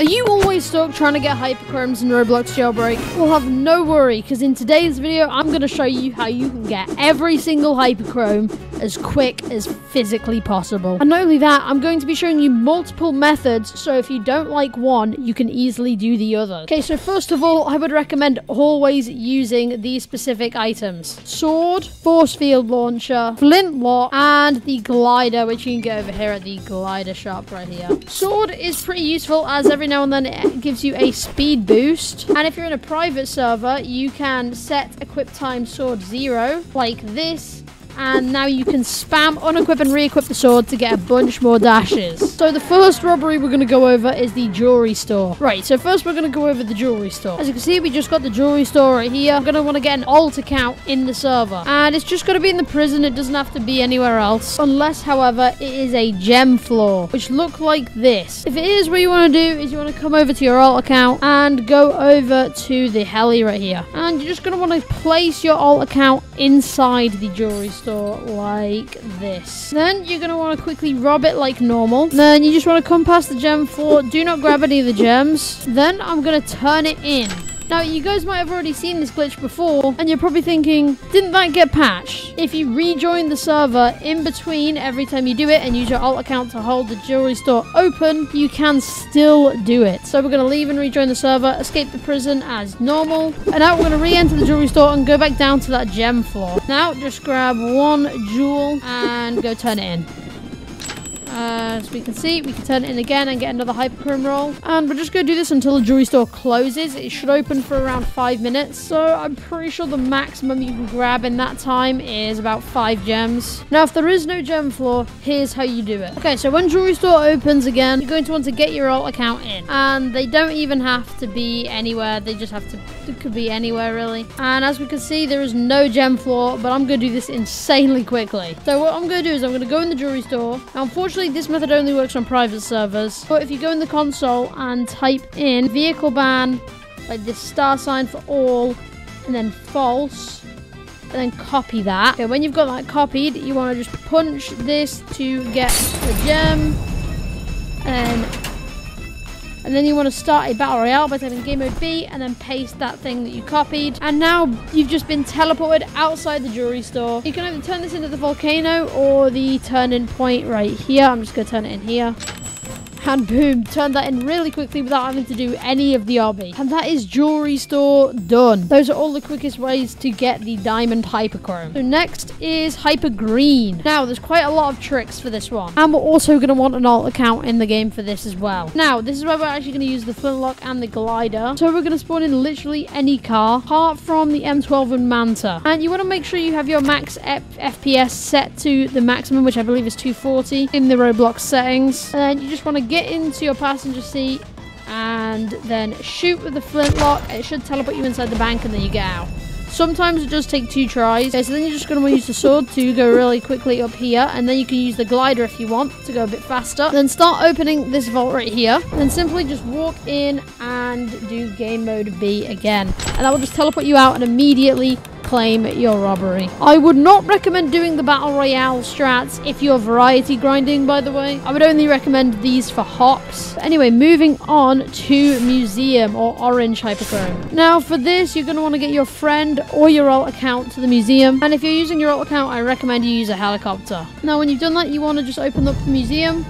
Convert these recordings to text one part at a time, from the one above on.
Are you always stuck trying to get hyperchromes in Roblox Jailbreak? Well, have no worry, because in today's video, I'm going to show you how you can get every single hyperchrome as quick as physically possible. And not only that, I'm going to be showing you multiple methods, so if you don't like one, you can easily do the other. Okay, so first of all, I would recommend always using these specific items. Sword, force field launcher, flintlock, and the glider, which you can get over here at the glider shop right here. Sword is pretty useful, as every now and then it gives you a speed boost. And if you're in a private server, you can set equip time sword 0, like this. And now you can spam unequip and re-equip the sword to get a bunch more dashes. So the first robbery we're going to go over is the jewelry store. Right, so first we're going to go over the jewelry store. As you can see, we just got the jewelry store right here. I'm going to want to get an alt account in the server. And it's just going to be in the prison. It doesn't have to be anywhere else. Unless, however, it is a gem floor, which look like this. If it is, what you want to do is you want to come over to your alt account and go over to the heli right here. And you're just going to want to place your alt account inside the jewelry store like this. Then you're going to want to quickly rob it like normal. Then you just want to come past the gem floor. Do not grab any of the gems. Then I'm going to turn it in. Now, you guys might have already seen this glitch before, and you're probably thinking, didn't that get patched? If you rejoin the server in between every time you do it and use your alt account to hold the jewelry store open, you can still do it. So we're going to leave and rejoin the server, escape the prison as normal, and now we're going to re-enter the jewelry store and go back down to that gem floor. Now, just grab one jewel and go turn it in. As we can see, we can turn it in again and get another hyperchrome roll. And we're just going to do this until the jewelry store closes. It should open for around 5 minutes. So I'm pretty sure the maximum you can grab in that time is about 5 gems. Now, if there is no gem floor, here's how you do it. Okay, so when jewelry store opens again, you're going to want to get your alt account in. And they don't even have to be anywhere. They just have to, it could be anywhere really. And as we can see, there is no gem floor, but I'm going to do this insanely quickly. So what I'm going to do is I'm going to go in the jewelry store. Now, unfortunately, this method only works on private servers, but if you go in the console and type in vehicle ban, like this star sign for all, and then false, and then copy that. Okay, when you've got that copied, you want to just punch this to get the gem, and then you want to start a battle royale by typing game mode B and then paste that thing that you copied. And now you've just been teleported outside the jewelry store. You can either turn this into the volcano or the turn-in point right here. I'm just going to turn it in here. And boom, turn that in really quickly without having to do any of the obby. And that is jewelry store done. Those are all the quickest ways to get the diamond hyperchrome. So next is hyper green. Now, there's quite a lot of tricks for this one. And we're also going to want an alt account in the game for this as well. Now, this is where we're actually going to use the flintlock and the glider. So we're going to spawn in literally any car, apart from the M12 and Manta. And you want to make sure you have your max FPS set to the maximum, which I believe is 240 in the Roblox settings. And then you just want to get into your passenger seat and then shoot with the flintlock. It should teleport you inside the bank and then you get out. Sometimes it does take 2 tries. Okay, so then you're just going to want to use the sword to go really quickly up here, and then you can use the glider if you want to go a bit faster. Then start opening this vault right here, and then simply just walk in and do game mode B again, and that will just teleport you out and immediately claim your robbery. I would not recommend doing the battle royale strats if you're variety grinding, by the way. I would only recommend these for hops. But anyway, moving on to museum or orange hyperchrome. Now for this, you're going to want to get your friend or your alt account to the museum. And if you're using your alt account, I recommend you use a helicopter. Now when you've done that, you want to just open up the museum.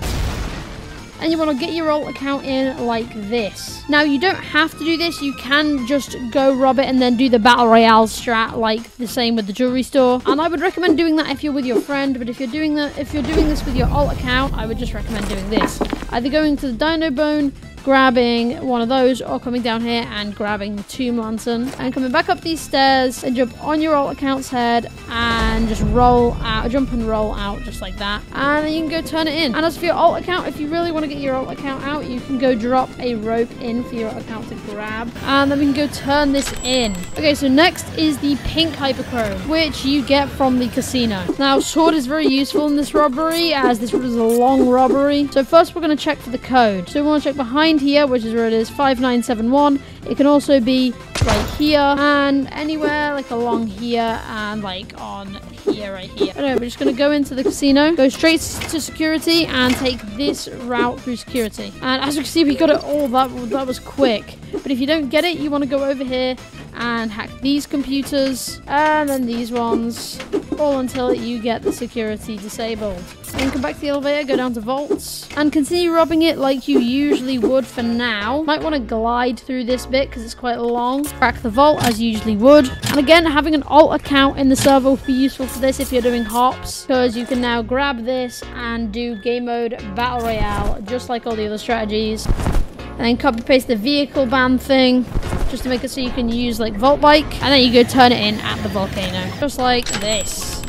And you want to get your alt account in like this. Now, you don't have to do this. You can just go rob it and then do the battle royale strat like the same with the jewelry store. And I would recommend doing that if you're with your friend. But if you're doing this with your alt account, I would just recommend doing this. Either going to the dino bone, grabbing one of those, or coming down here and grabbing the tomb lantern and coming back up these stairs and jump on your alt account's head and just roll out, jump and roll out just like that, and then you can go turn it in. And as for your alt account, if you really want to get your alt account out, you can go drop a rope in for your alt account to grab, and then we can go turn this in. Okay, so next is the pink hyperchrome, which you get from the casino. Now, sword is very useful in this robbery, as this was a long robbery. So first we're going to check for the code. So we want to check behind here, which is where it is, 5971. It can also be right here, and anywhere like along here, and like on here, right here. Anyway, we're just gonna go into the casino, go straight to security, and take this route through security. And as you can see, we got it all. That was quick. But if you don't get it, you want to go over here and hack these computers and then these ones, all until you get the security disabled. Then come back to the elevator, go down to vaults, and continue robbing it like you usually would for now. Might want to glide through this bit because it's quite long. Crack the vault as you usually would. And again, having an alt account in the server will be useful for this if you're doing hops, because you can now grab this and do game mode battle royale, just like all the other strategies. And then copy paste the vehicle ban thing, just to make it so you can use like Vault Bike, and then you go turn it in at the volcano, just like this.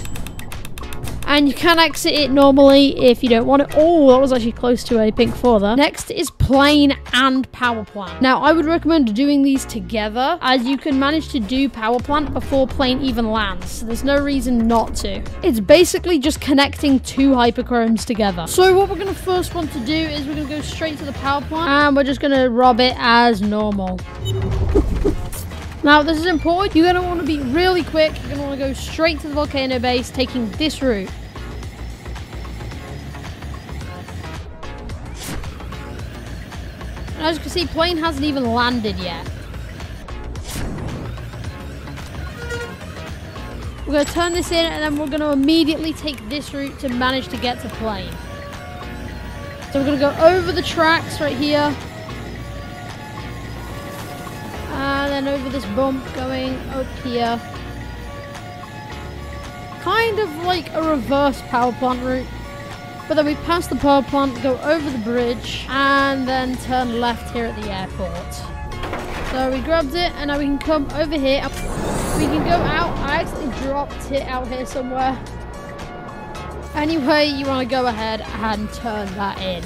And you can exit it normally if you don't want it. Oh, that was actually close to a pink 4 there. Next is plane and power plant. Now, I would recommend doing these together, as you can manage to do power plant before plane even lands. So there's no reason not to. It's basically just connecting 2 hyperchromes together. So what we're going to first want to do is we're going to go straight to the power plant, and we're just going to rob it as normal. Now, this is important. You're going to want to be really quick. You're going to want to go straight to the volcano base, taking this route. And as you can see, plane hasn't even landed yet. We're going to turn this in, and then we're going to immediately take this route to manage to get to plane. So we're going to go over the tracks right here. And then over this bump going up here. Kind of like a reverse power plant route. But then we pass the power plant, go over the bridge, and then turn left here at the airport. So we grabbed it, and now we can come over here. We can go out. I actually dropped it out here somewhere. Anyway, you want to go ahead and turn that in.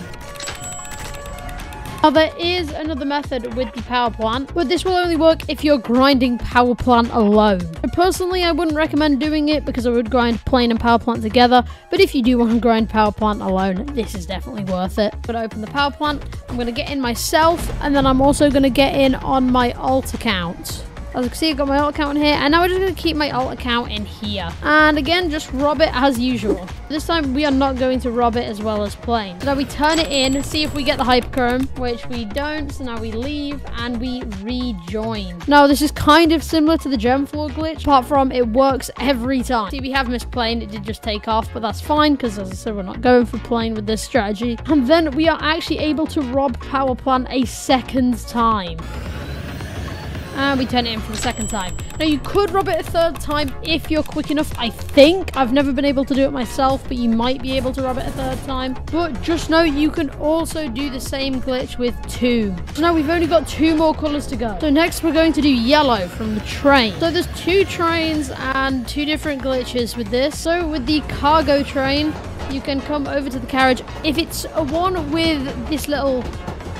Now, there is another method with the power plant, but this will only work if you're grinding power plant alone. So personally, I wouldn't recommend doing it because I would grind plane and power plant together, but if you do want to grind power plant alone, this is definitely worth it. I'm going to open the power plant, I'm going to get in myself, and then I'm also going to get in on my alt account. As you can see, I've got my alt account in here, and now we're just going to keep my alt account in here. And again, just rob it as usual. This time, we are not going to rob it as well as plane. So now we turn it in, see if we get the hyperchrome, which we don't. So now we leave, and we rejoin. Now, this is kind of similar to the gem floor glitch, apart from it works every time. See, we have missed plane. It did just take off, but that's fine, because as I said, we're not going for plane with this strategy. And then we are actually able to rob power plant a second time. And we turn it in for the second time. Now, you could rob it a third time if you're quick enough, I think. I've never been able to do it myself, but you might be able to rob it a third time. But just know you can also do the same glitch with 2. So now we've only got 2 more colors to go. So next we're going to do yellow from the train. So there's 2 trains and 2 different glitches with this. So with the cargo train, you can come over to the carriage. If it's a one with this little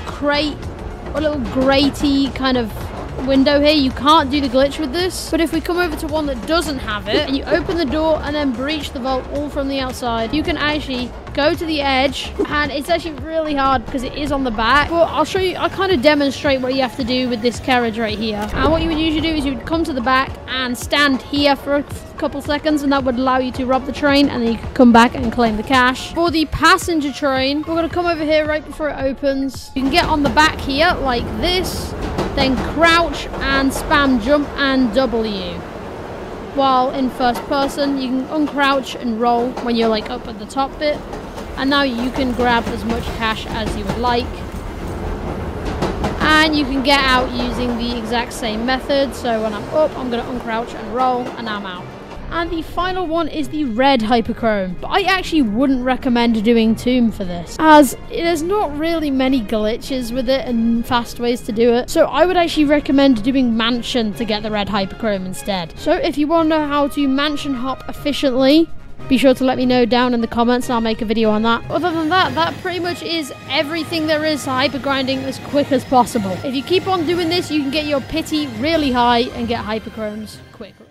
crate or little gratey kind of window here, you can't do the glitch with this. But if we come over to one that doesn't have it, and you open the door and then breach the vault all from the outside, you can actually go to the edge, and it's actually really hard because it is on the back. But I'll show you, I'll kind of demonstrate what you have to do with this carriage right here. And what you would usually do is you would come to the back and stand here for a couple seconds, and that would allow you to rob the train, and then you can come back and claim the cash. For the passenger train, we're going to come over here right before it opens. You can get on the back here like this, then crouch and spam jump and W. While in first person, you can uncrouch and roll when you're like up at the top bit. And now you can grab as much cash as you would like. And you can get out using the exact same method. So when I'm up, I'm going to uncrouch and roll, and now I'm out. And the final one is the red hyperchrome. But I actually wouldn't recommend doing Tomb for this, as there's not really many glitches with it and fast ways to do it. So I would actually recommend doing Mansion to get the red hyperchrome instead. So if you want to know how to mansion hop efficiently, be sure to let me know down in the comments, and I'll make a video on that. Other than that, that pretty much is everything there is to hyper grinding as quick as possible. If you keep on doing this, you can get your pity really high and get hyperchromes quickly.